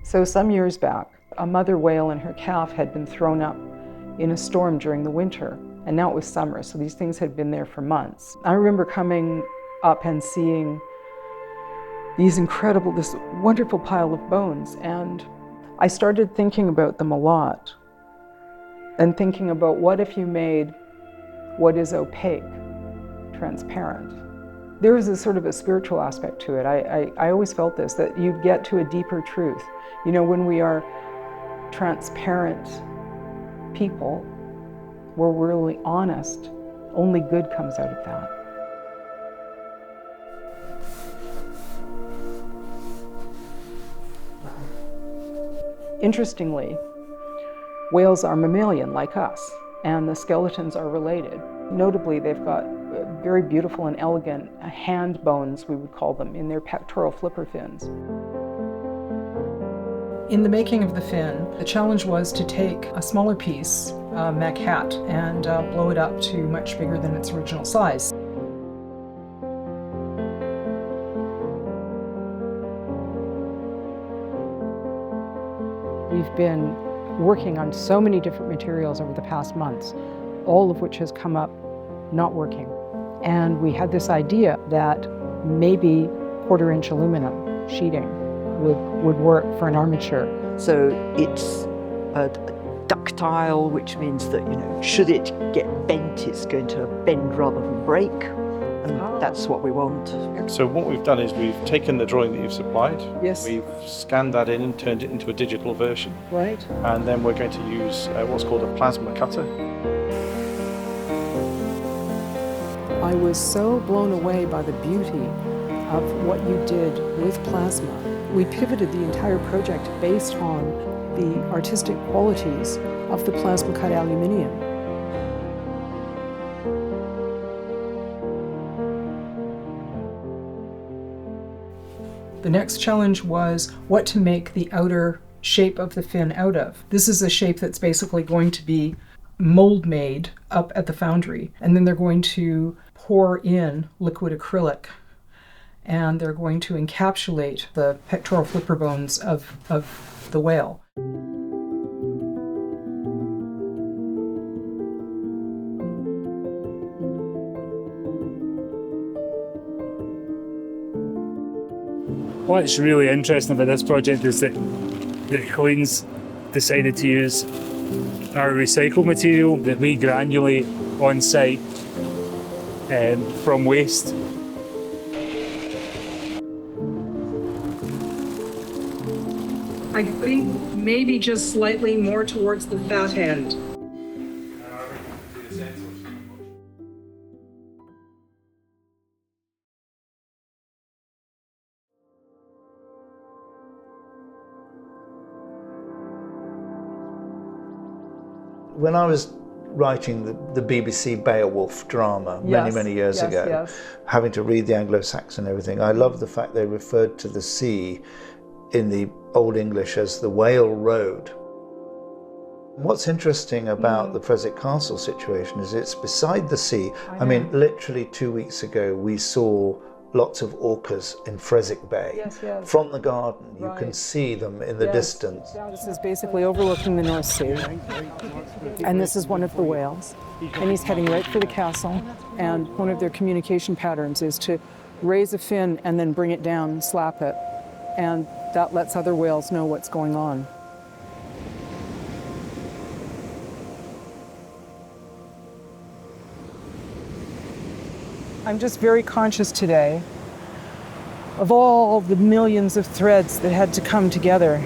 So some years back, a mother whale and her calf had been thrown up in a storm during the winter, and now it was summer, so these things had been there for months. I remember coming up and seeing this wonderful pile of bones, and I started thinking about them a lot, and thinking about what if you made what is opaque, transparent. There is a sort of a spiritual aspect to it. I always felt this, that you'd get to a deeper truth. You know, when we are transparent people, where we're really honest, only good comes out of that. Interestingly, whales are mammalian like us, and the skeletons are related. Notably, they've got very beautiful and elegant hand bones, we would call them, in their pectoral flipper fins. In the making of the fin, the challenge was to take a smaller piece, a mech hat, and blow it up to much bigger than its original size. We've been working on so many different materials over the past months, all of which has come up not working. And we had this idea that maybe quarter-inch aluminum sheeting would work for an armature. So it's ductile, which means that, you know, should it get bent, it's going to bend rather than break. And that's what we want. So what we've done is we've taken the drawing that you've supplied. Yes. We've scanned that in and turned it into a digital version. Right. And then we're going to use what's called a plasma cutter. I was so blown away by the beauty of what you did with plasma. We pivoted the entire project based on the artistic qualities of the plasma cut aluminium. The next challenge was what to make the outer shape of the fin out of. This is a shape that's basically going to be mold made up at the foundry, and then they're going to pour in liquid acrylic, and they're going to encapsulate the pectoral flipper bones of the whale. What's really interesting about this project is that Colleen's decided to use our recycled material that we granulate on site from waste. I think maybe just slightly more towards the fat end. When I was writing the BBC Beowulf drama many years ago, having to read the Anglo-Saxon and everything, I love the fact they referred to the sea in the Old English as the Whale Road. What's interesting about the Freswick Castle situation is it's beside the sea. I mean, literally 2 weeks ago we saw lots of orcas in Freswick Bay. From the garden, you can see them in the distance. This is basically overlooking the North Sea, and this is one of the whales, and he's heading right for the castle, and one of their communication patterns is to raise a fin and then bring it down and slap it, and that lets other whales know what's going on. I'm just very conscious today of all the millions of threads that had to come together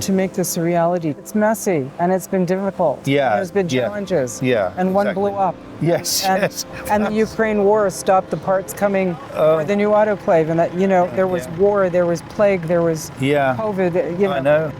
to make this a reality. It's messy and it's been difficult. There's been challenges. And one blew up. And the Ukraine war stopped the parts coming for the new autoclave. And that, you know, there was war, there was plague, there was COVID. You know. I know.